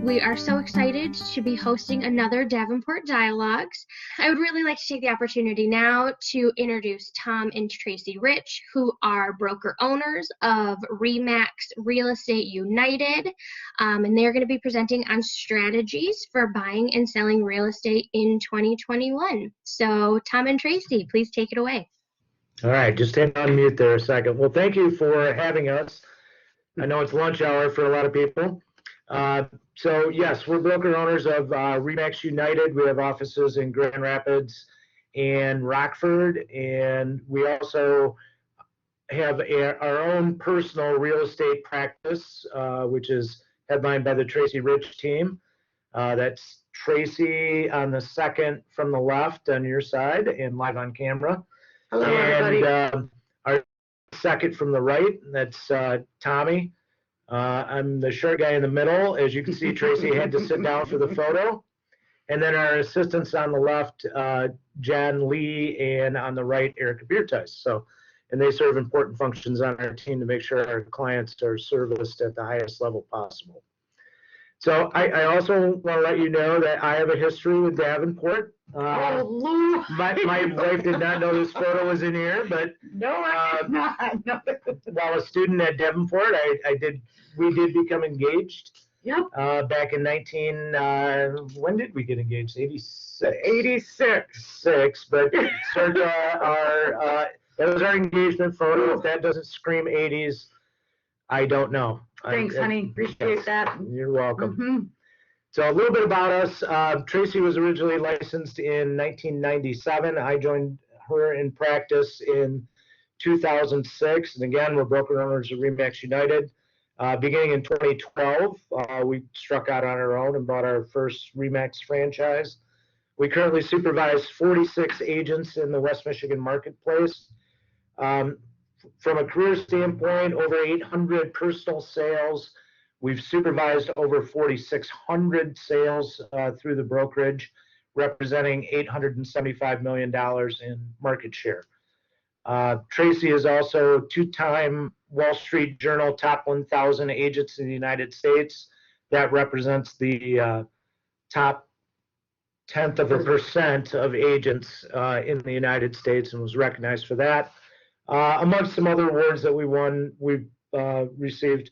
We are so excited to be hosting another Davenport Dialogues. I would really like to take the opportunity now to introduce Tom and Tracie Rich, who are broker owners of RE/MAX Real Estate United, and they're going to be presenting on strategies for buying and selling real estate in 2021. So Tom and Tracie, please take it away. All right, just hang on mute there a second. Well, thank you for having us. I know it's lunch hour for a lot of people. So yes, we're broker owners of RE/MAX United. We have offices in Grand Rapids and Rockford, and we also have our own personal real estate practice, which is headlined by the Tracie Rich team. That's Tracie on the second from the left on your side and live on camera. Hello, everybody. And our second from the right, that's Tommy. I'm the short guy in the middle. As you can see, Tracie had to sit down for the photo. And then our assistants on the left, Jen Lee, and on the right, Erica Bierteis. So, and they serve important functions on our team to make sure our clients are serviced at the highest level possible. So I also want to let you know that I have a history with Davenport. My wife did not know this photo was in here, but no, I did not. No. While a student at Davenport, we did become engaged. Yep. Back in when did we get engaged? 86. 86. But that was our engagement photo. If that doesn't scream 80s, I don't know. Thanks, honey. Appreciate that. You're welcome. So a little bit about us. Tracie was originally licensed in 1997. I joined her in practice in 2006. And again, we're broker owners of RE/MAX United. Beginning in 2012, we struck out on our own and bought our first RE/MAX franchise. We currently supervise 46 agents in the West Michigan marketplace. From a career standpoint, over 800 personal sales. We've supervised over 4,600 sales through the brokerage, representing $875 million in market share. Tracie is also two-time Wall Street Journal top 1,000 agents in the United States. That represents the top 0.1% of agents in the United States and was recognized for that. Amongst some other awards that we won, we've received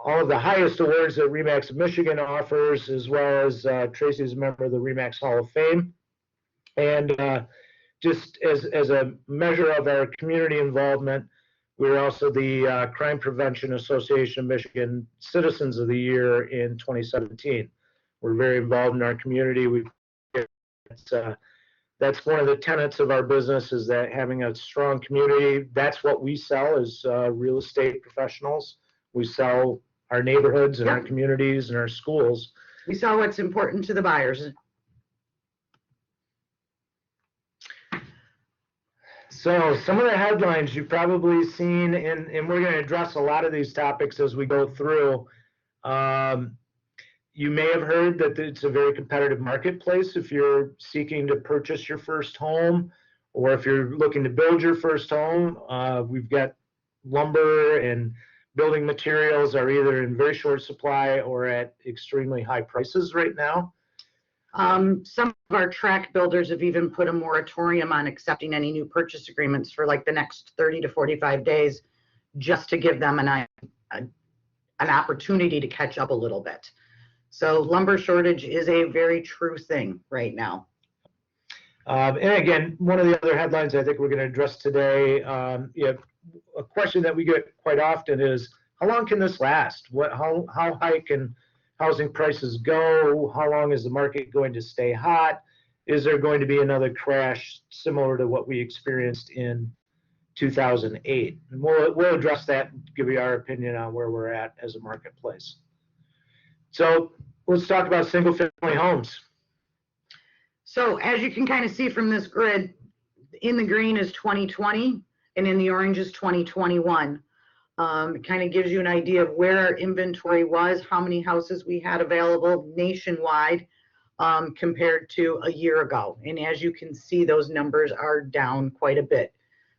all of the highest awards that RE/MAX of Michigan offers, as well as Tracie is a member of the RE/MAX Hall of Fame. And just as a measure of our community involvement, we're also the Crime Prevention Association of Michigan Citizens of the Year in 2017. We're very involved in our community. That's one of the tenets of our business, is that having a strong community. That's what we sell as real estate professionals. We sell our neighborhoods and our communities and our schools. We sell what's important to the buyers. So some of the headlines you've probably seen, and we're going to address a lot of these topics as we go through. You may have heard that it's a very competitive marketplace if you're seeking to purchase your first home, or if you're looking to build your first home. We've got lumber and building materials are either in very short supply or at extremely high prices right now. Some of our tract builders have even put a moratorium on accepting any new purchase agreements for like the next 30 to 45 days, just to give them an opportunity to catch up a little bit. So lumber shortage is a very true thing right now. And again, one of the other headlines I think we're going to address today, a question that we get quite often is, how long can this last? How high can housing prices go? How long is the market going to stay hot? Is there going to be another crash similar to what we experienced in 2008? And we'll address that and give you our opinion on where we're at as a marketplace. So let's talk about single family homes. So as you can kind of see from this grid, in the green is 2020 and in the orange is 2021. It kind of gives you an idea of where our inventory was, how many houses we had available nationwide compared to a year ago. And as you can see, those numbers are down quite a bit.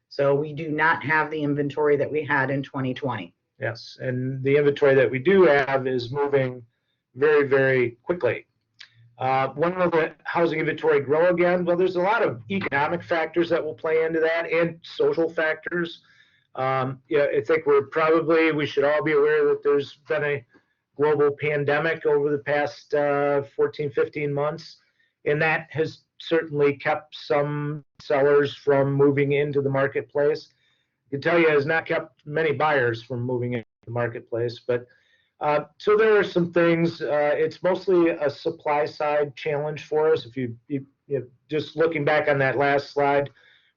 So we do not have the inventory that we had in 2020. Yes, and the inventory that we do have is moving very, very quickly. When will the housing inventory grow again? Well, there's a lot of economic factors that will play into that and social factors. Yeah, I think we should all be aware that there's been a global pandemic over the past 14, 15 months, and that has certainly kept some sellers from moving into the marketplace. I can tell you it has not kept many buyers from moving into the marketplace, but so there are some things. It's mostly a supply side challenge for us. If you just looking back on that last slide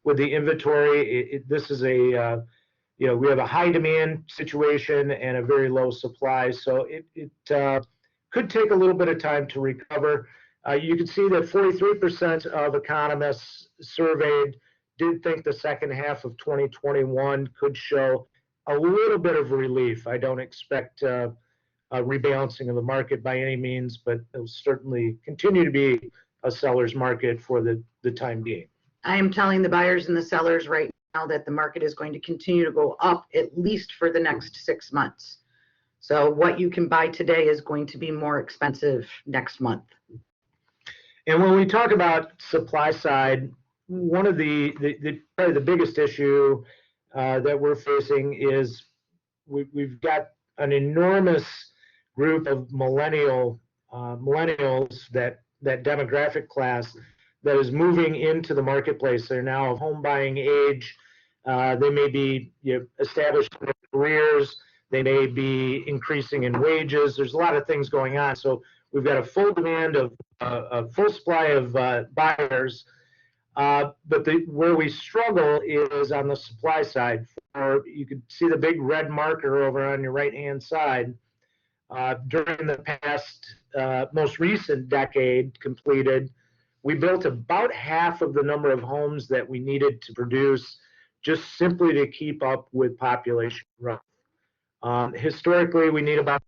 with the inventory, this is a we have a high demand situation and a very low supply, so it could take a little bit of time to recover. You can see that 43% of economists surveyed did think the second half of 2021 could show a little bit of relief. I don't expect a rebalancing of the market by any means, but it'll certainly continue to be a seller's market for the time being. I am telling the buyers and the sellers right now that the market is going to continue to go up at least for the next 6 months. So what you can buy today is going to be more expensive next month. And when we talk about supply side, one of probably the biggest issue that we're facing is we've got an enormous group of millennials, that demographic class that is moving into the marketplace. They're now of home buying age. They may be established in their careers. They may be increasing in wages. There's a lot of things going on. So we've got a full demand of a full supply of buyers. But where we struggle is on the supply side. You can see the big red marker over on your right-hand side. During the past, most recent decade completed, we built about half of the number of homes that we needed to produce just simply to keep up with population growth. Historically, we need about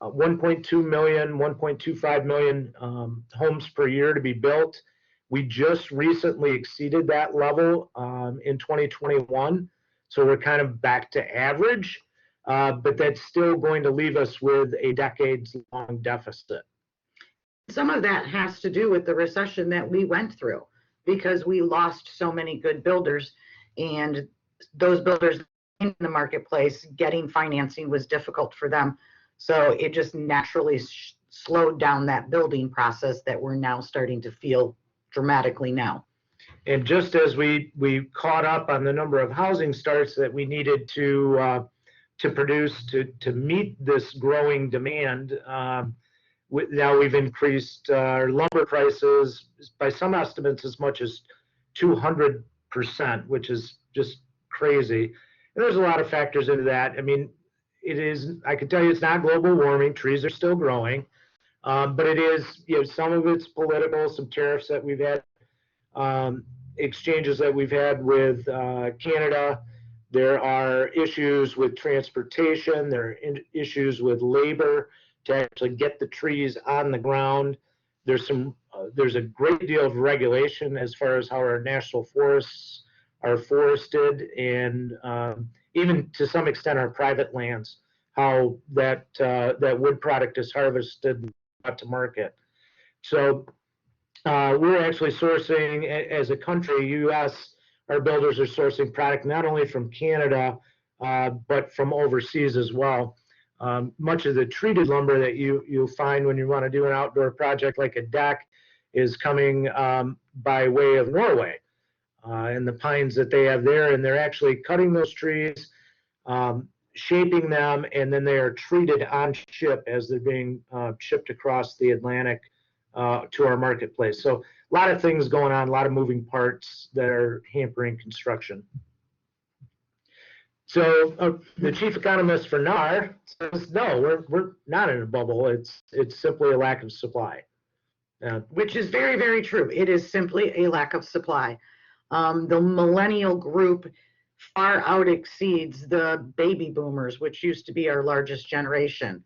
1.2 million, 1.25 million homes per year to be built. We just recently exceeded that level in 2021, so we're kind of back to average, but that's still going to leave us with a decades-long deficit. Some of that has to do with the recession that we went through because we lost so many good builders, and those builders in the marketplace getting financing was difficult for them. So it just naturally slowed down that building process that we're now starting to feel dramatically now. And just as we caught up on the number of housing starts that we needed to produce to meet this growing demand, now we've increased our lumber prices by some estimates as much as 200%, which is just crazy. And there's a lot of factors into that. I mean, I can tell you it's not global warming. Trees are still growing. But it is, some of it's political, some tariffs that we've had, exchanges that we've had with Canada. There are issues with transportation. There are issues with labor to actually get the trees on the ground. There's a great deal of regulation as far as how our national forests are forested, and even to some extent our private lands, how that wood product is harvested to market. So we're actually sourcing, as a country, U.S., our builders are sourcing product not only from Canada, but from overseas as well. Much of the treated lumber that you'll find when you want to do an outdoor project like a deck is coming by way of Norway, and the pines that they have there, and they're actually cutting those trees, shaping them, and then they are treated on ship as they're being shipped across the Atlantic to our marketplace. So a lot of things going on, a lot of moving parts that are hampering construction. So the chief economist for NAR says, no, we're not in a bubble. It's simply a lack of supply. Which is very, very true. It is simply a lack of supply. The millennial group far out exceeds the baby boomers, which used to be our largest generation.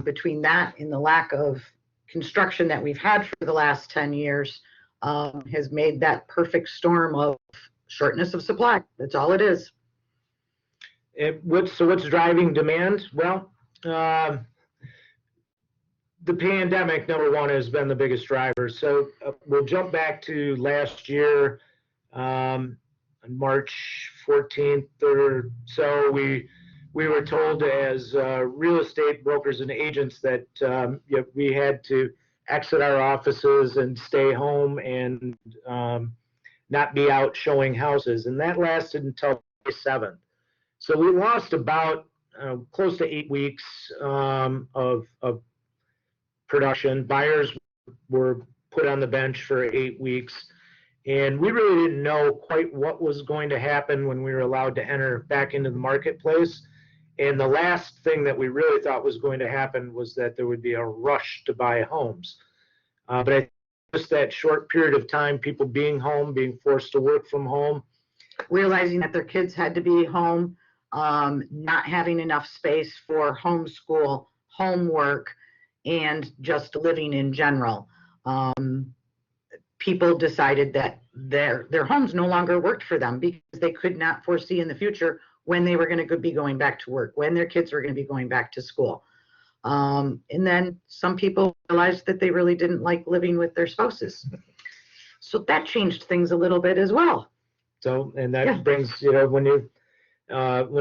Between that and the lack of construction that we've had for the last 10 years has made that perfect storm of shortness of supply. That's all it is. So what's driving demand? Well, the pandemic, number one, has been the biggest driver. So we'll jump back to last year, on March 14th or so. We were told as real estate brokers and agents that we had to exit our offices and stay home and not be out showing houses. And that lasted until May 7th. So we lost about close to 8 weeks of production. Buyers were put on the bench for 8 weeks. And we really didn't know quite what was going to happen when we were allowed to enter back into the marketplace. And the last thing that we really thought was going to happen was that there would be a rush to buy homes. But I think just that short period of time, people being home, being forced to work from home, realizing that their kids had to be home, not having enough space for homeschool, homework, and just living in general. People decided that their homes no longer worked for them because they could not foresee in the future when they were going to be going back to work, when their kids were going to be going back to school. And then some people realized that they really didn't like living with their spouses. So that changed things a little bit as well. So, and that brings, when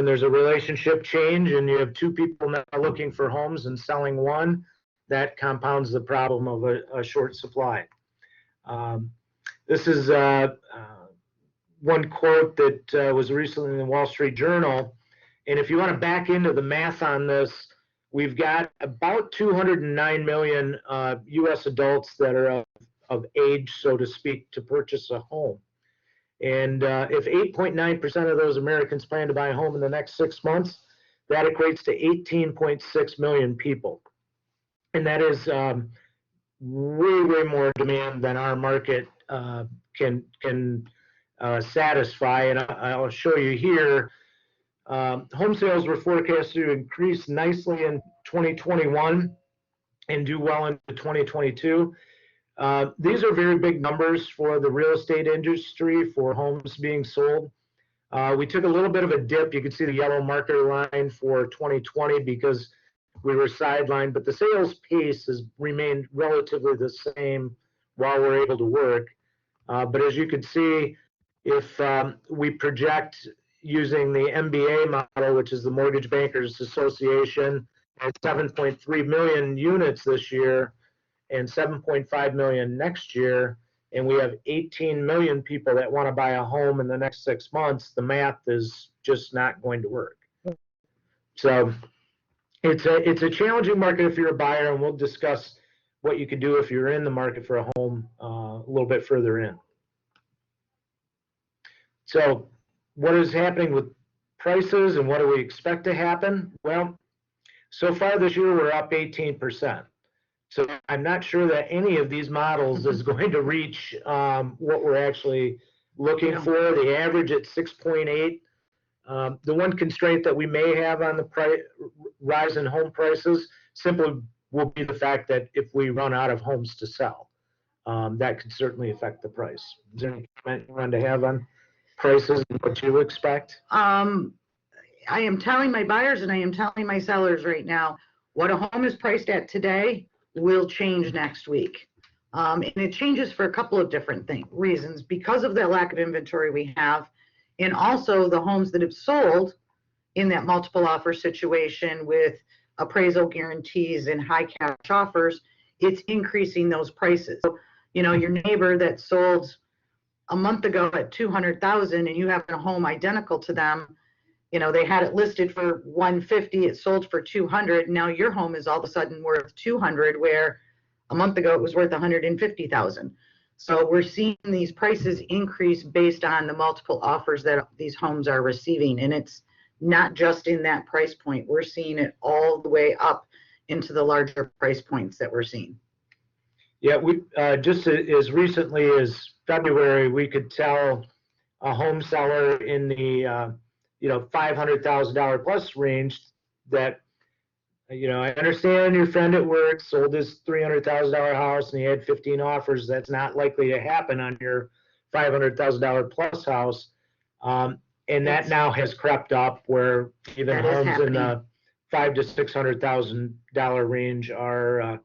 there's a relationship change and you have two people now looking for homes and selling one, that compounds the problem of a short supply. This is one quote that was recently in the Wall Street Journal. And if you want to back into the math on this, we've got about 209 million U.S. adults that are of age, so to speak, to purchase a home. And if 8.9% of those Americans plan to buy a home in the next 6 months, that equates to 18.6 million people. And that is way more demand than our market can satisfy. And I'll show you here. Home sales were forecast to increase nicely in 2021 and do well into 2022. These are very big numbers for the real estate industry, for homes being sold. We took a little bit of a dip. You can see the yellow marker line for 2020 because we were sidelined, but the sales pace has remained relatively the same while we're able to work. But as you can see, if we project using the MBA model, which is the Mortgage Bankers Association, at 7.3 million units this year and 7.5 million next year, and we have 18 million people that want to buy a home in the next 6 months, the math is just not going to work. So it's a challenging market if you're a buyer, and we'll discuss what you can do if you're in the market for a home a little bit further in. So what is happening with prices and what do we expect to happen? Well, so far this year we're up 18%. So I'm not sure that any of these models is going to reach what we're actually looking for. The average at 6.8. The one constraint that we may have on the rise in home prices simply will be the fact that if we run out of homes to sell, that could certainly affect the price. Is there any comment you wanted to have on prices and what you expect? I am telling my buyers and I am telling my sellers right now, what a home is priced at today will change next week. And it changes for a couple of different reasons, because of the lack of inventory we have, and also the homes that have sold in that multiple offer situation with appraisal guarantees and high cash offers, it's increasing those prices. So, your neighbor that sold a month ago at 200,000 and you have a home identical to them, they had it listed for 150, it sold for 200. Now your home is all of a sudden worth 200, where a month ago it was worth 150,000. So we're seeing these prices increase based on the multiple offers that these homes are receiving. And it's not just in that price point. We're seeing it all the way up into the larger price points that we're seeing. Yeah, we just as recently as February, we could tell a home seller in the $500,000 plus range that, I understand your friend at work sold his $300,000 house and he had 15 offers. That's not likely to happen on your $500,000 plus house. And that now has crept up where even homes in the $500,000 to $600,000 range are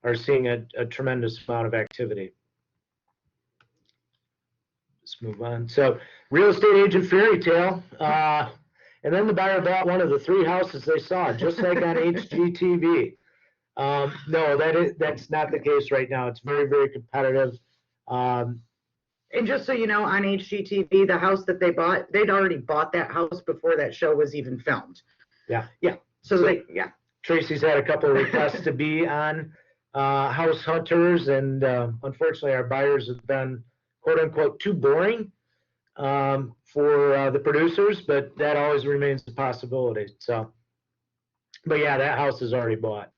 are seeing a tremendous amount of activity. Let's move on. So real estate agent fairy tale. And then the buyer bought one of the 3 houses they saw, just like on HGTV. No, that's not the case right now. It's very, very competitive. And just so you know, on HGTV, the house that they bought, they'd already bought that house before that show was even filmed. Yeah. Yeah. So yeah. Tracie's had a couple of requests to be on House Hunters, and unfortunately, our buyers have been quote unquote too boring for the producers, but that always remains a possibility. So, but yeah, that house is already bought.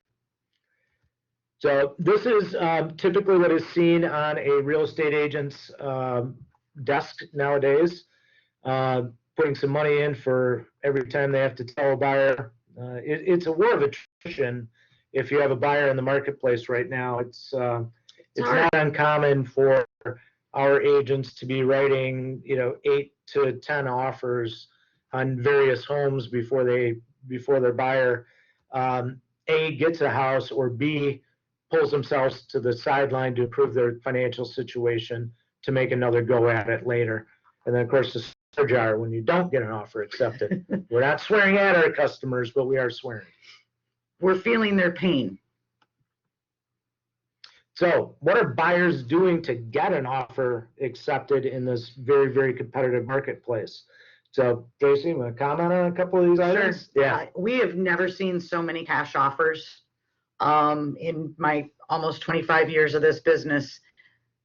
So this is typically what is seen on a real estate agent's desk nowadays, putting some money in for every time they have to tell a buyer. It's a war of attrition if you have a buyer in the marketplace right now. It's not uncommon for our agents to be writing, 8 to 10 offers on various homes before their buyer A, gets a house, or B, pulls themselves to the sideline to improve their financial situation to make another go at it later. And then, of course, the swear jar when you don't get an offer accepted. We're not swearing at our customers, but we are swearing. We're feeling their pain. So what are buyers doing to get an offer accepted in this very, very competitive marketplace? So, Tracie, you want to comment on a couple of these items? Sure. Yeah. We have never seen so many cash offers. In my almost 25 years of this business,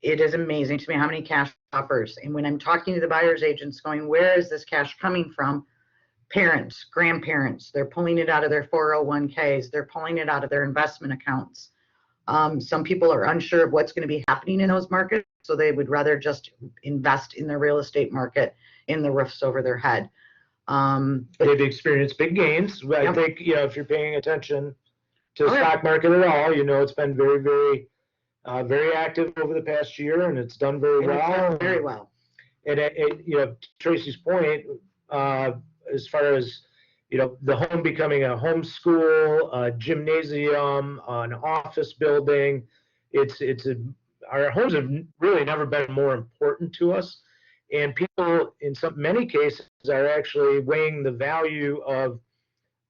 it is amazing to me how many cash offers. And when I'm talking to the buyer's agents going, where is this cash coming from? Parents, grandparents, they're pulling it out of their 401ks. They're pulling it out of their investment accounts. Some people are unsure of what's going to be happening in those markets, so they would rather just invest in the real estate market in the roofs over their head. They've experienced big gains. I think, if you're paying attention to the stock market at all, it's been very, very, very active over the past year, and it's done very well. It's done very well. And Tracie's point, as far as the home becoming a home school, a gymnasium, an office building, our homes have really never been more important to us. And people, in many cases, are actually weighing the value of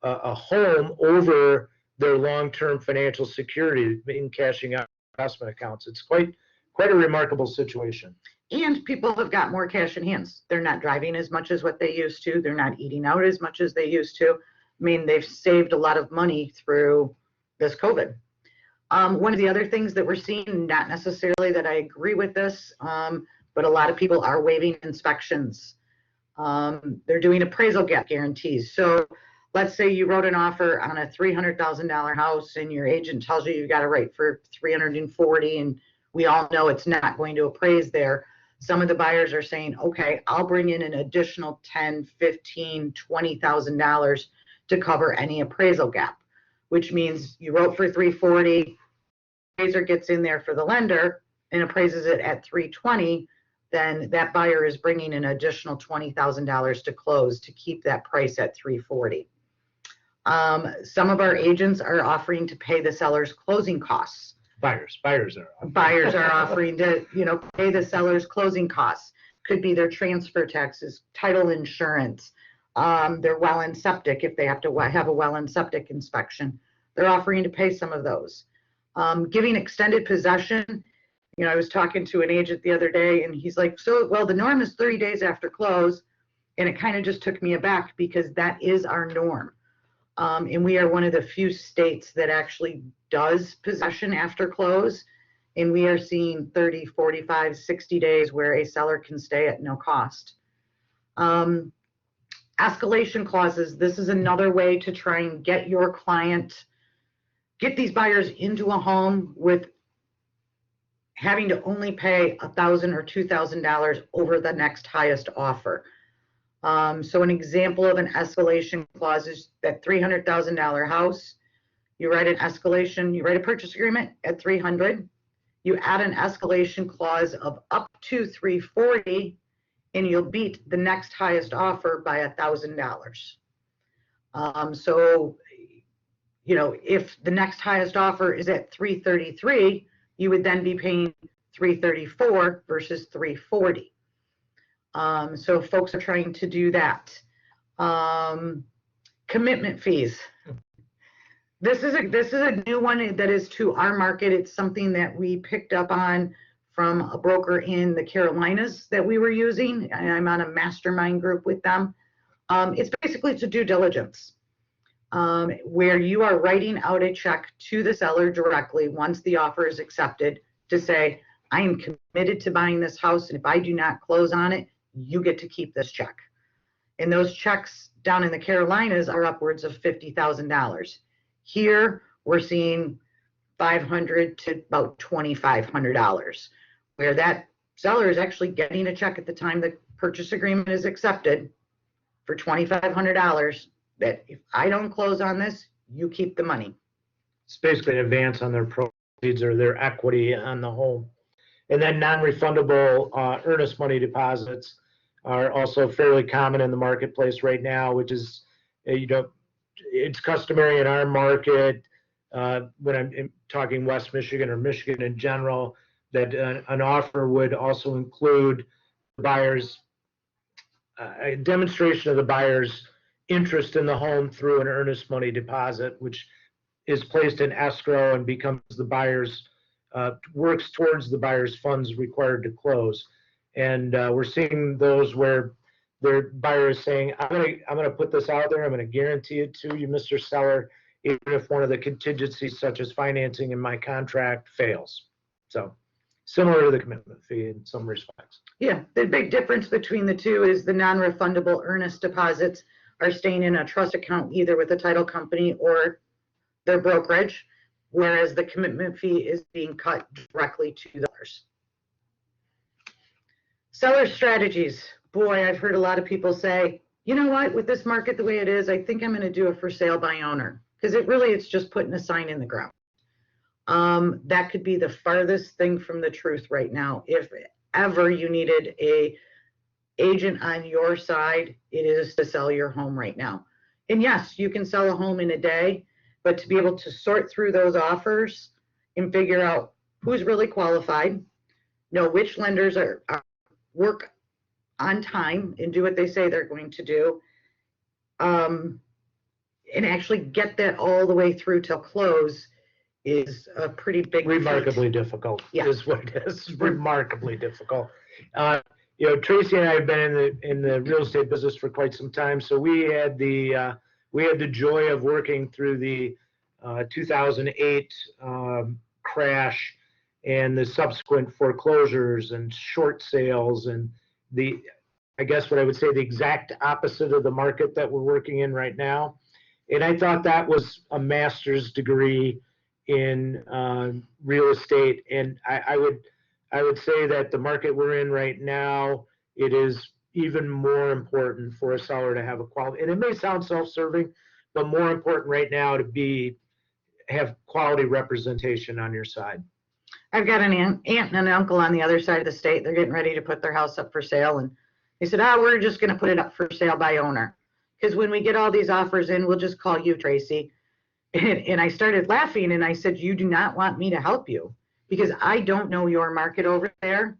a home over their long-term financial security in cashing out investment accounts. It's quite a remarkable situation. And people have got more cash in hands. They're not driving as much as what they used to. They're not eating out as much as they used to. I mean, they've saved a lot of money through this COVID. One of the other things that we're seeing, not necessarily that I agree with this, but a lot of people are waiving inspections. They're doing appraisal gap guarantees. So let's say you wrote an offer on a $300,000 house and your agent tells you got to write for $340,000, and we all know it's not going to appraise there. Some of the buyers are saying, okay, I'll bring in an additional $10,000, $15,000, $20,000 to cover any appraisal gap, which means you wrote for $340,000, appraiser gets in there for the lender and appraises it at $320,000, then that buyer is bringing an additional $20,000 to close to keep that price at $340,000. Some of our agents are offering to pay the seller's closing costs. Buyers are offering to, pay the seller's closing costs. Could be their transfer taxes, title insurance, their well and septic if they have to have a well and septic inspection. They're offering to pay some of those. Giving extended possession. I was talking to an agent the other day, and he's like, the norm is 30 days after close. And it kind of just took me aback because that is our norm. And we are one of the few states that actually does possession after close. And we are seeing 30, 45, 60 days where a seller can stay at no cost. Escalation clauses. This is another way to try and get your client, get these buyers into a home with having to only pay $1,000 or $2,000 over the next highest offer. So an example of an escalation clause is that $300,000 house. You write an escalation, you write a purchase agreement at $300,000. You add an escalation clause of up to $340,000, and you'll beat the next highest offer by $1,000. So if the next highest offer is at 333, you would then be paying 334 versus 340. So folks are trying to do that. Commitment fees. This is a new one that is to our market. It's something that we picked up on from a broker in the Carolinas that we were using, and I'm on a mastermind group with them. It's basically to due diligence, where you are writing out a check to the seller directly once the offer is accepted to say, I am committed to buying this house, and if I do not close on it, you get to keep this check. And those checks down in the Carolinas are upwards of $50,000. Here, we're seeing $500 to about $2,500, where that seller is actually getting a check at the time the purchase agreement is accepted for $2,500, that if I don't close on this, you keep the money. It's basically an advance on their proceeds or their equity on the home. And then non-refundable earnest money deposits are also fairly common in the marketplace right now, which is, it's customary in our market, when I'm talking West Michigan or Michigan in general, that an offer would also include the buyer's, a demonstration of the buyer's interest in the home through an earnest money deposit, which is placed in escrow and becomes the buyer's, works towards the buyer's funds required to close. And we're seeing those where their buyer is saying, I'm gonna put this out there, I'm gonna guarantee it to you, Mr. Seller, even if one of the contingencies such as financing in my contract fails. So similar to the commitment fee in some respects. Yeah, the big difference between the two is the non-refundable earnest deposits are staying in a trust account either with the title company or their brokerage, whereas the commitment fee is being cut directly to the sellers. Seller strategies. Boy, I've heard a lot of people say, you know what, with this market the way it is, I think I'm going to do a for sale by owner, because it's just putting a sign in the ground. That could be the farthest thing from the truth right now. If ever you needed a agent on your side, it is to sell your home right now. And yes, you can sell a home in a day, but to be able to sort through those offers and figure out who's really qualified, know which lenders are work on time and do what they say they're going to do, and actually get that all the way through till close is a pretty big remarkably difficult. Yeah. Is what it is. Remarkably difficult. Tracie and I have been in the real estate business for quite some time, so we had the joy of working through the 2008 crash and the subsequent foreclosures and short sales and I guess what I would say the exact opposite of the market that we're working in right now. And I thought that was a master's degree in real estate. And I would say that the market we're in right now, it is even more important for a seller to have a quality, and it may sound self-serving, but more important right now to have quality representation on your side. I've got an aunt and an uncle on the other side of the state. They're getting ready to put their house up for sale. And they said, we're just going to put it up for sale by owner. Because when we get all these offers in, we'll just call you, Tracie. And I started laughing and I said, you do not want me to help you because I don't know your market over there.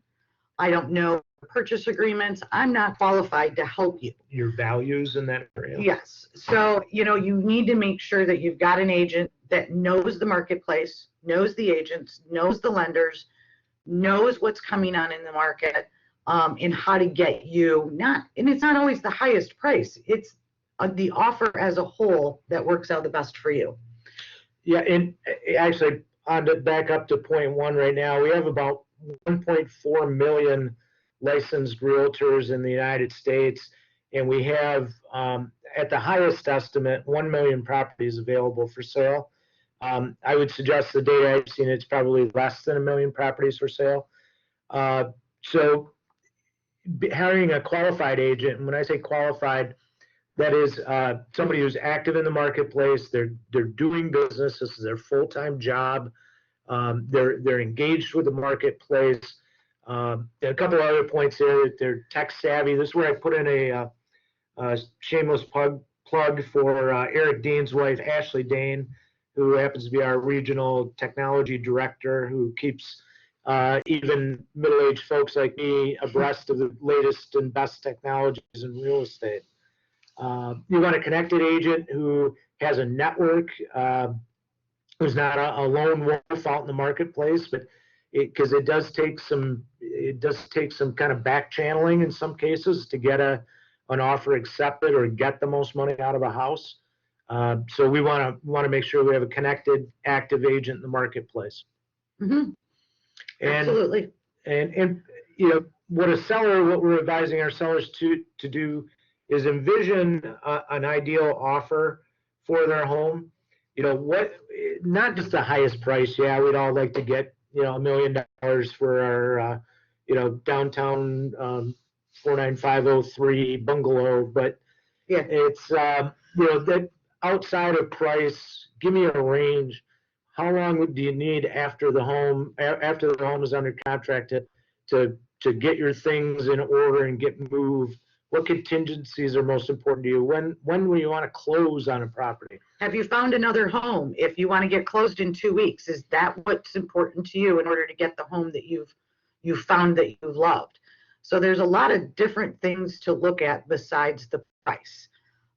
I don't know purchase agreements. I'm not qualified to help you. Your values in that area. Yes. So, you need to make sure that you've got an agent that knows the marketplace, knows the agents, knows the lenders, knows what's coming on in the market, and how to get you and it's not always the highest price. It's the offer as a whole that works out the best for you. Yeah. And actually on to back up to point one right now, we have about 1.4 million licensed realtors in the United States. And we have, at the highest estimate, 1 million properties available for sale. I would suggest the data I've seen, it's probably less than 1 million properties for sale. So hiring a qualified agent, and when I say qualified, that is somebody who's active in the marketplace, they're doing business, this is their full-time job, they're engaged with the marketplace. A couple of other points there, they're tech savvy. This is where I put in a shameless plug for Eric Dean's wife, Ashley Dane. who happens to be our regional technology director, who keeps even middle-aged folks like me abreast of the latest and best technologies in real estate. You want a connected agent who has a network, who's not a lone wolf out in the marketplace, but because it does take some kind of back channeling in some cases to get an offer accepted or get the most money out of a house. So we want to make sure we have a connected, active agent in the marketplace. Mm-hmm. Absolutely. And what we're advising our sellers to do is envision an ideal offer for their home. Not just the highest price. Yeah, we'd all like to get $1 million for our downtown 49503 bungalow, but yeah, it's that outside of price. Give me a range. How long do you need after the home is under contract to get your things in order and get moved? What contingencies are most important to you? When will you want to close on a property? Have you found another home? If you want to get closed in 2 weeks, is that what's important to you in order to get the home that you've found that you loved? So there's a lot of different things to look at besides the price.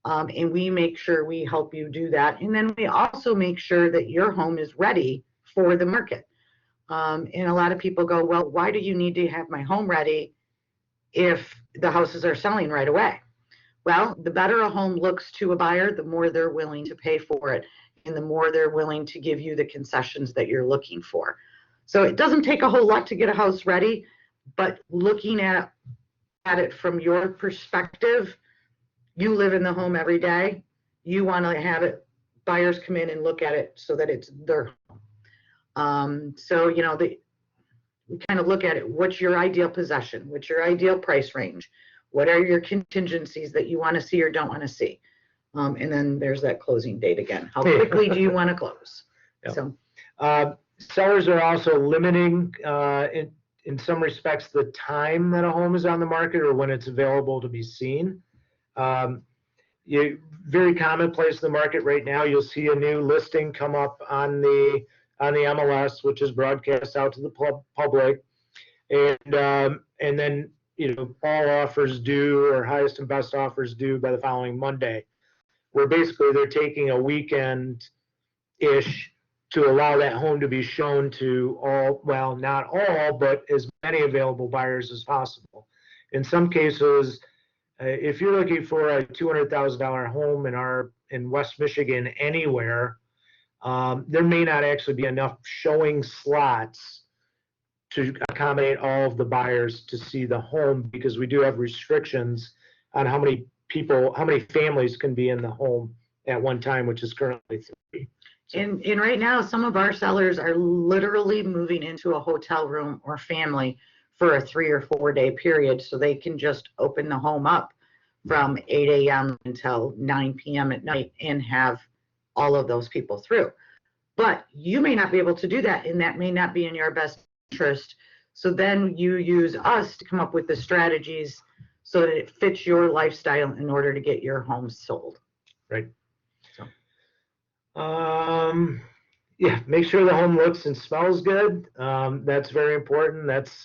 And we make sure we help you do that. And then we also make sure that your home is ready for the market. And a lot of people go, well, why do you need to have my home ready if the houses are selling right away? Well, the better a home looks to a buyer, the more they're willing to pay for it, and the more they're willing to give you the concessions that you're looking for. So it doesn't take a whole lot to get a house ready, but looking at it from your perspective, you live in the home every day. You want to have it, buyers come in and look at it so that it's their home. So, we kind of look at it. What's your ideal possession? What's your ideal price range? What are your contingencies that you want to see or don't want to see? And then there's that closing date again. How quickly do you want to close? Yeah. So, sellers are also limiting, in some respects, the time that a home is on the market or when it's available to be seen. Very commonplace in the market right now. You'll see a new listing come up on the MLS, which is broadcast out to the public, and then all offers due or highest and best offers due by the following Monday, where basically they're taking a weekend-ish to allow that home to be shown to all, well, not all, but as many available buyers as possible. In some cases, if you're looking for a $200,000 home in West Michigan anywhere, there may not actually be enough showing slots to accommodate all of the buyers to see the home, because we do have restrictions on how many families can be in the home at one time, which is currently 3. So. And right now, some of our sellers are literally moving into a hotel room or family for a 3 or 4 day period, so they can just open the home up from 8 a.m. until 9 p.m. at night and have all of those people through. But you may not be able to do that, and that may not be in your best interest. So then you use us to come up with the strategies so that it fits your lifestyle in order to get your home sold. Right. So. Yeah, make sure the home looks and smells good. That's very important. That's,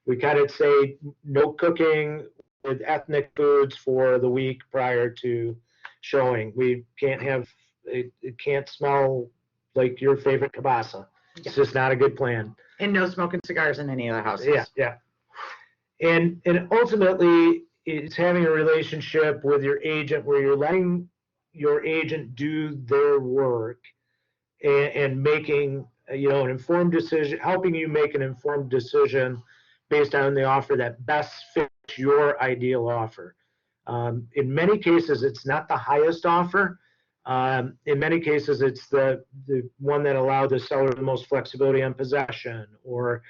we kind of say no cooking with ethnic foods for the week prior to showing. We can't have, it can't smell like your favorite kielbasa. It's just not a good plan. And no smoking cigars in any of the houses. Yeah. And ultimately, it's having a relationship with your agent where you're letting your agent do their work and making an informed decision, helping you make an informed decision based on the offer that best fits your ideal offer. In many cases, it's not the highest offer. In many cases, it's the one that allowed the seller the most flexibility on possession or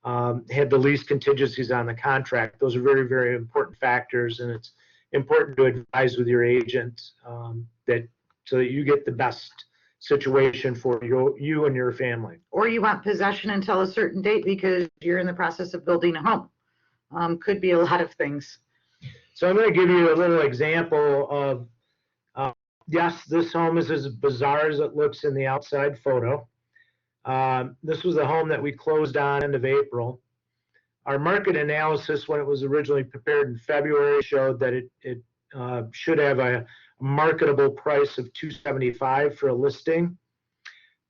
had the least contingencies on the contract. Those are very, very important factors, and it's important to advise with your agent so that you get the best situation for you and your family. Or you want possession until a certain date because you're in the process of building a home. Could be a lot of things. So I'm going to give you a little example of Yes, this home is as bizarre as it looks in the outside photo. This was a home that we closed on end of April. Our market analysis, when it was originally prepared in February, showed that it should have a marketable price of $275 for a listing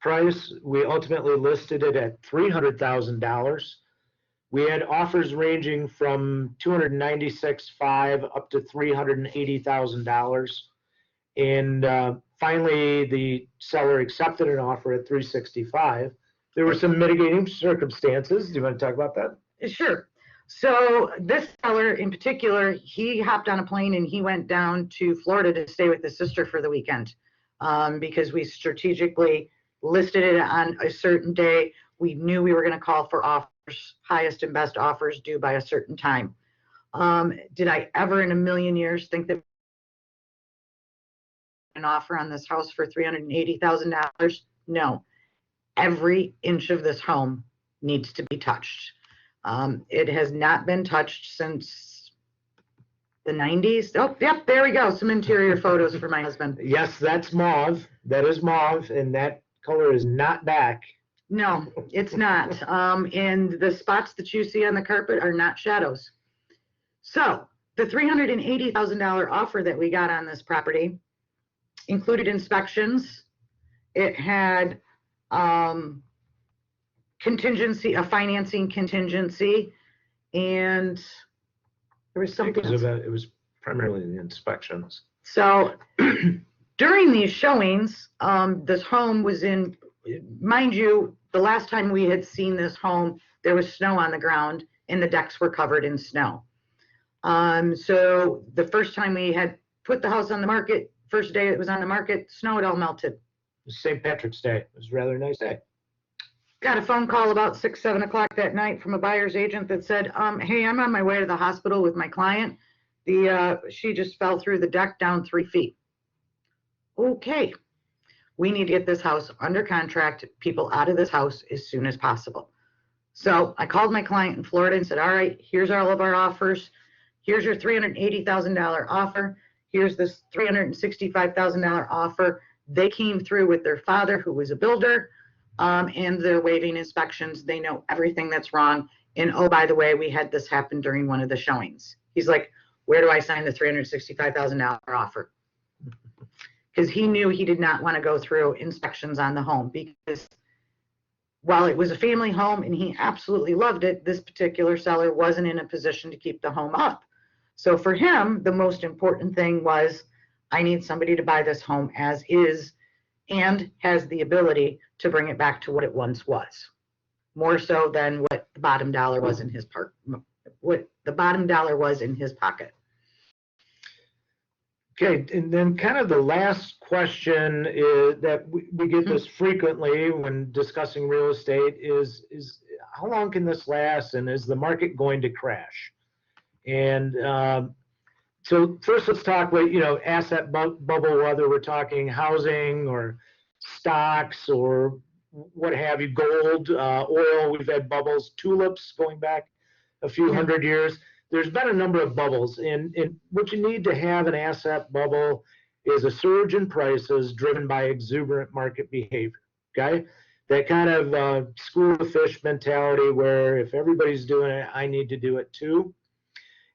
price. We ultimately listed it at $300,000. We had offers ranging from $296,500 up to $380,000. And finally, the seller accepted an offer at $365,000. There were some mitigating circumstances. Do you want to talk about that? Sure. So this seller in particular, he hopped on a plane and he went down to Florida to stay with his sister for the weekend, because we strategically listed it on a certain day. We knew we were going to call for offers, highest and best offers due by a certain time. Did I ever in a million years think that an offer on this house for $380,000? No. Every inch of this home needs to be touched. It has not been touched since the 90s. Oh, yep, there we go. Some interior photos for my husband. Yes, that's mauve. That is mauve, and that color is not back. No, it's not. And the spots that you see on the carpet are not shadows. So the $380,000 offer that we got on this property included inspections. It had contingency, a financing contingency, and there was something else. It was primarily the inspections. So during these showings, this home was in, mind you, the last time we had seen this home, there was snow on the ground and the decks were covered in snow. So the first time we had put the house on the market, first day it was on the market, snow had all melted. It was St. Patrick's Day. It was a rather nice day. Got a phone call about 6, 7 o'clock that night from a buyer's agent that said, hey, I'm on my way to the hospital with my client. She just fell through the deck down 3 feet. Okay, we need to get this house under contract, people out of this house as soon as possible. So I called my client in Florida and said, all right, here's all of our offers. Here's your $380,000 offer. Here's this $365,000 offer. They came through with their father, who was a builder. And they're waiving inspections. They know everything that's wrong. And oh, by the way, we had this happen during one of the showings. He's like, where do I sign the $365,000 offer? Because he knew he did not want to go through inspections on the home, because while it was a family home and he absolutely loved it, this particular seller wasn't in a position to keep the home up. So for him, the most important thing was, I need somebody to buy this home as is and has the ability to bring it back to what it once was, more so than what the bottom dollar was in his what the bottom dollar was in his pocket. Okay, and then kind of the last question is that we get this frequently when discussing real estate is how long can this last, and is the market going to crash? And so first let's talk about, asset bubble, whether we're talking housing or stocks or what have you, gold, oil. We've had bubbles, tulips going back a few hundred years. There's been a number of bubbles, and what you need to have an asset bubble is a surge in prices driven by exuberant market behavior, okay? That kind of school of fish mentality where if everybody's doing it, I need to do it too.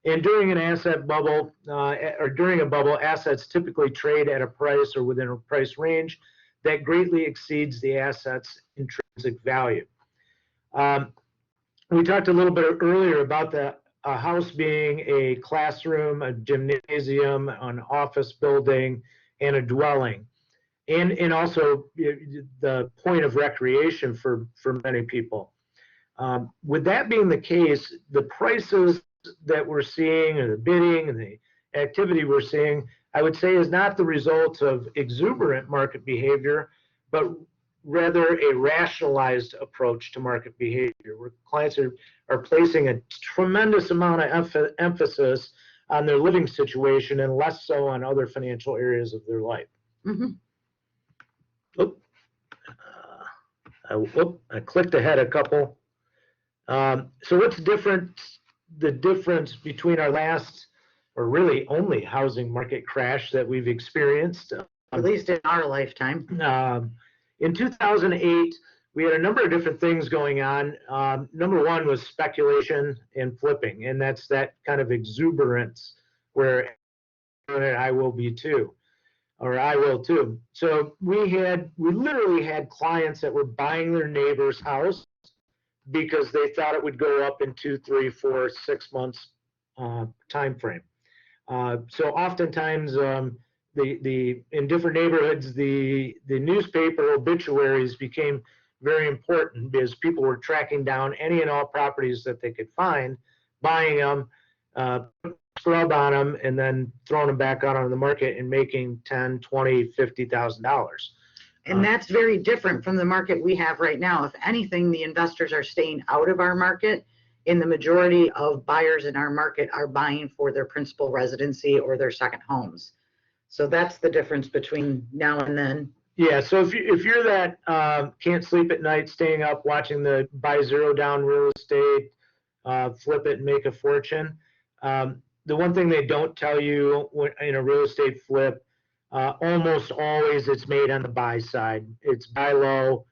And during an asset bubble, or during a bubble, assets typically trade at a price or within a price range that greatly exceeds the asset's intrinsic value. We talked a little bit earlier about a house being a classroom, a gymnasium, an office building, and a dwelling, and also the point of recreation for many people. With that being the case, the prices that we're seeing, or the bidding and the activity we're seeing, I would say is not the result of exuberant market behavior, but rather a rationalized approach to market behavior, where clients are placing a tremendous amount of emphasis on their living situation and less so on other financial areas of their life. I clicked ahead a couple. So what's different? The difference between our last, or really only, housing market crash that we've experienced At least in our lifetime. In 2008, we had a number of different things going on. Number one was speculation and flipping, and that's that kind of exuberance where I will be too, or I will too. So we literally had clients that were buying their neighbor's house because they thought it would go up in 2, 3, 4, 6 months time frame. So oftentimes, in different neighborhoods, the newspaper obituaries became very important because people were tracking down any and all properties that they could find, buying them, scrub on them, and then throwing them back out on the market and making $10,000, $20,000, $50,000. And that's very different from the market we have right now. If anything, the investors are staying out of our market, and the majority of buyers in our market are buying for their principal residency or their second homes. So that's the difference between now and then. Yeah, so if you're that can't sleep at night, staying up, watching the buy zero down real estate, flip it and make a fortune, the one thing they don't tell you in a real estate flip, almost always it's made on the buy side. It's buy low,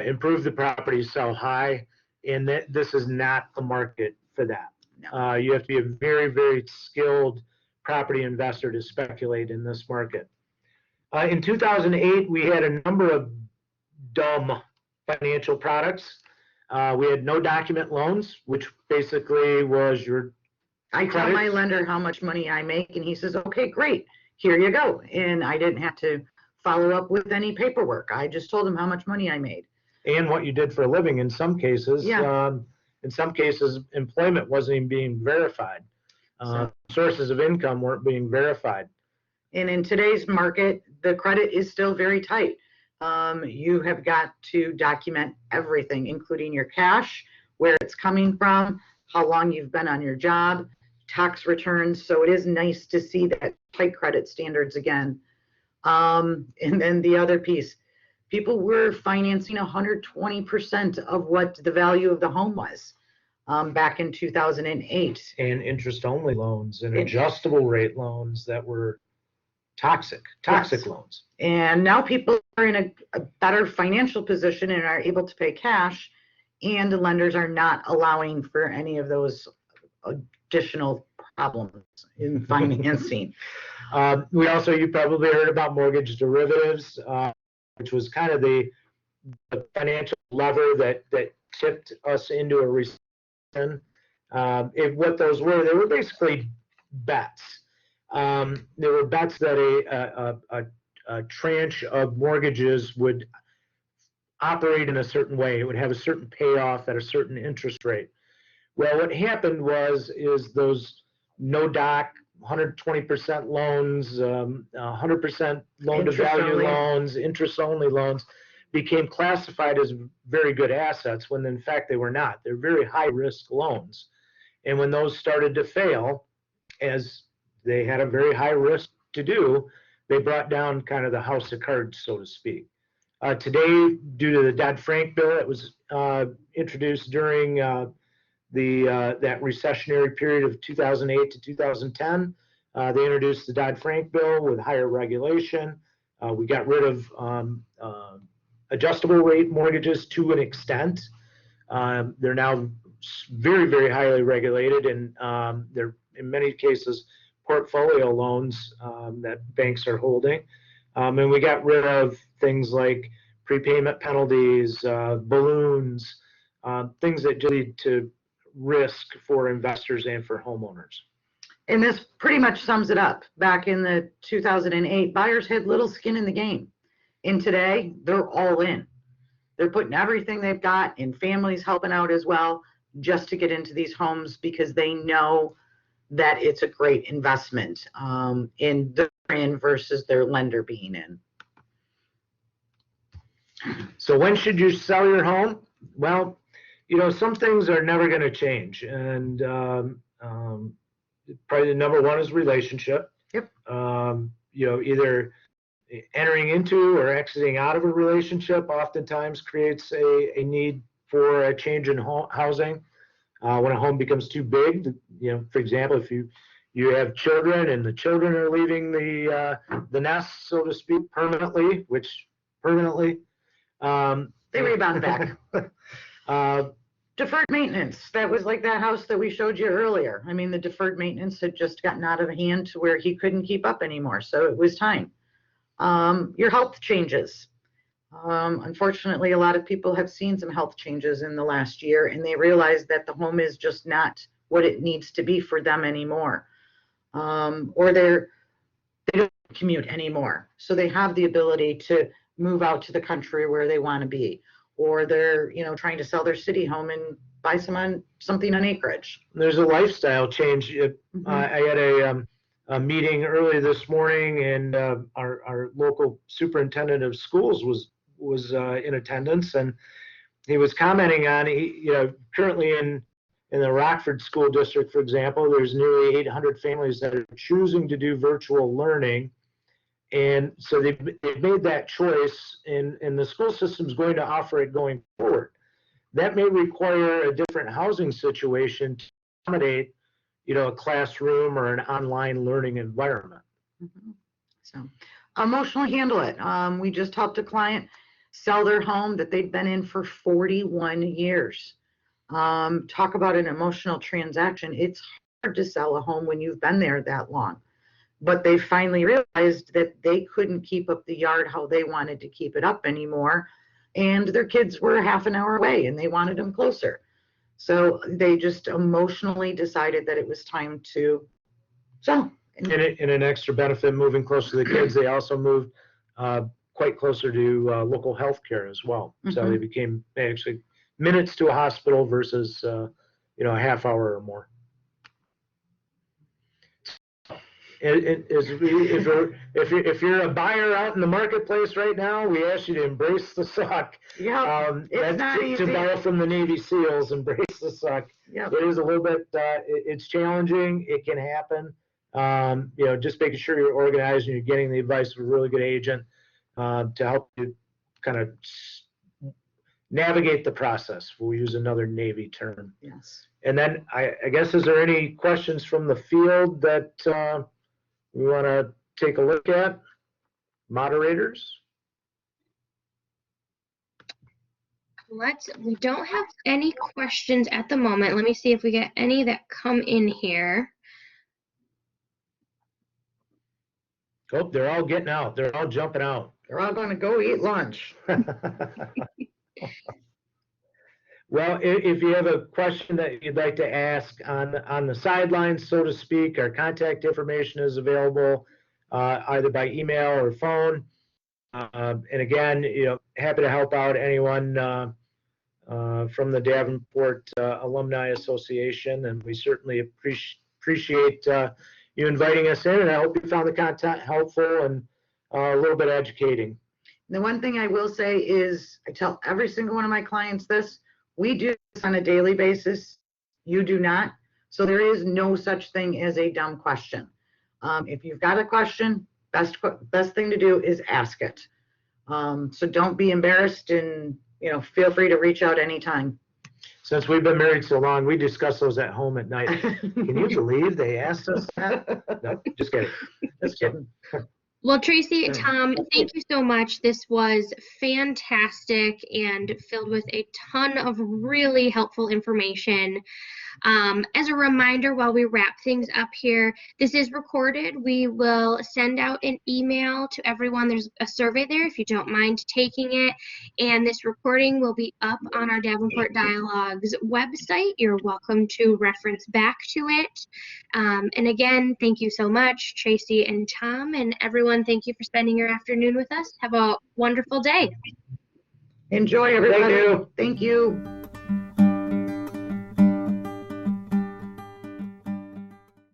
improve the property, sell high, and this is not the market for that. No. You have to be a very, very skilled property investor to speculate in this market. In 2008, we had a number of dumb financial products. We had no document loans, which basically was your I tell my lender how much money I make, and he says, okay, great, here you go. And I didn't have to follow up with any paperwork. I just told him how much money I made. And what you did for a living in some cases. Yeah. In some cases, employment wasn't even being verified. Sources of income weren't being verified. And in today's market, the credit is still very tight. You have got to document everything, including your cash, where it's coming from, how long you've been on your job, tax returns. So it is nice to see that tight credit standards again. And then the other piece, people were financing 120% of what the value of the home was back in 2008. And interest-only loans and adjustable rate loans that were toxic yes. Loans. And now people are in a better financial position and are able to pay cash, and the lenders are not allowing for any of those additional problems in financing. You probably heard about mortgage derivatives, which was kind of the financial lever that tipped us into a recession. What those were, they were basically bets. There were bets that a tranche of mortgages would operate in a certain way. It would have a certain payoff at a certain interest rate. Well, what happened is those no doc, 120% loans, 100% loan to value loans, interest only loans became classified as very good assets when in fact they were not. They're very high risk loans. And when those started to fail, as they had a very high risk to do, they brought down kind of the house of cards, so to speak. Today, due to the Dodd-Frank bill that was introduced during that recessionary period of 2008 to 2010, they introduced the Dodd-Frank bill with higher regulation. We got rid of adjustable rate mortgages to an extent. They're now very, very highly regulated, and they're in many cases portfolio loans that banks are holding. And we got rid of things like prepayment penalties, balloons, things that lead to risk for investors and for homeowners. And this pretty much sums it up. Back in the 2008, buyers had little skin in the game. And today, they're all in. They're putting everything they've got, and families helping out as well, just to get into these homes because they know that it's a great investment in their in versus their lender being in. So when should you sell your home? Well, some things are never going to change, and probably the number one is relationship. Yep. Either entering into or exiting out of a relationship oftentimes creates a need for a change in housing. When a home becomes too big, for example, if you you have children and the children are leaving the nest, so to speak, permanently, They rebound back. Deferred maintenance. That was like that house that we showed you earlier. I mean, the deferred maintenance had just gotten out of hand to where he couldn't keep up anymore. So it was time. Your health changes. Unfortunately, a lot of people have seen some health changes in the last year, and they realize that the home is just not what it needs to be for them anymore. Or they don't commute anymore. So they have the ability to move out to the country where they want to be. Or they're, trying to sell their city home and buy something on acreage. There's a lifestyle change. I had a meeting early this morning, and our local superintendent of schools was in attendance, and he was commenting on, currently in the Rockford School District, for example, there's nearly 800 families that are choosing to do virtual learning. And so they've made that choice, and the school system is going to offer it going forward. That may require a different housing situation to accommodate, a classroom or an online learning environment. So emotionally handle it. We just helped a client sell their home that they'd been in for 41 years. Talk about an emotional transaction. It's hard to sell a home when you've been there that long. But they finally realized that they couldn't keep up the yard how they wanted to keep it up anymore. And their kids were half an hour away and they wanted them closer. So they just emotionally decided that it was time to sell. And an extra benefit moving closer to the kids, they also moved quite closer to local health care as well. So they became actually minutes to a hospital versus a half hour or more. If you're a buyer out in the marketplace right now, we ask you to embrace the suck. Yeah, it's not easy. To borrow from the Navy SEALs, embrace the suck. Yep. It is a little bit, it's challenging. It can happen. Just making sure you're organized and you're getting the advice of a really good agent to help you kind of navigate the process. We'll use another Navy term. Yes. And then I guess, is there any questions from the field that we want to take a look at? Moderators? We don't have any questions at the moment. Let me see if we get any that come in here. Oh, they're all getting out. They're all jumping out. They're all going to go eat lunch. Well, if you have a question that you'd like to ask on the sidelines, so to speak, our contact information is available either by email or phone. And again, happy to help out anyone from the Davenport Alumni Association, and we certainly appreciate you inviting us in, and I hope you found the content helpful and a little bit educating. The one thing I will say is, I tell every single one of my clients this: we do this on a daily basis. You do not. So there is no such thing as a dumb question. If you've got a question, best thing to do is ask it. So don't be embarrassed, and feel free to reach out anytime. Since we've been married so long, we discuss those at home at night. Can you believe they asked us that? No, just kidding. Just kidding. Well, Tracie, Tom, thank you so much. This was fantastic and filled with a ton of really helpful information. As a reminder, while we wrap things up here, this is recorded. We will send out an email to everyone. There's a survey there if you don't mind taking it. And this recording will be up on our Davenport Dialogues website. You're welcome to reference back to it. And again, thank you so much, Tracie and Tom, and everyone. Thank you for spending your afternoon with us. Have a wonderful day. Enjoy, everybody. Thank you. Thank you.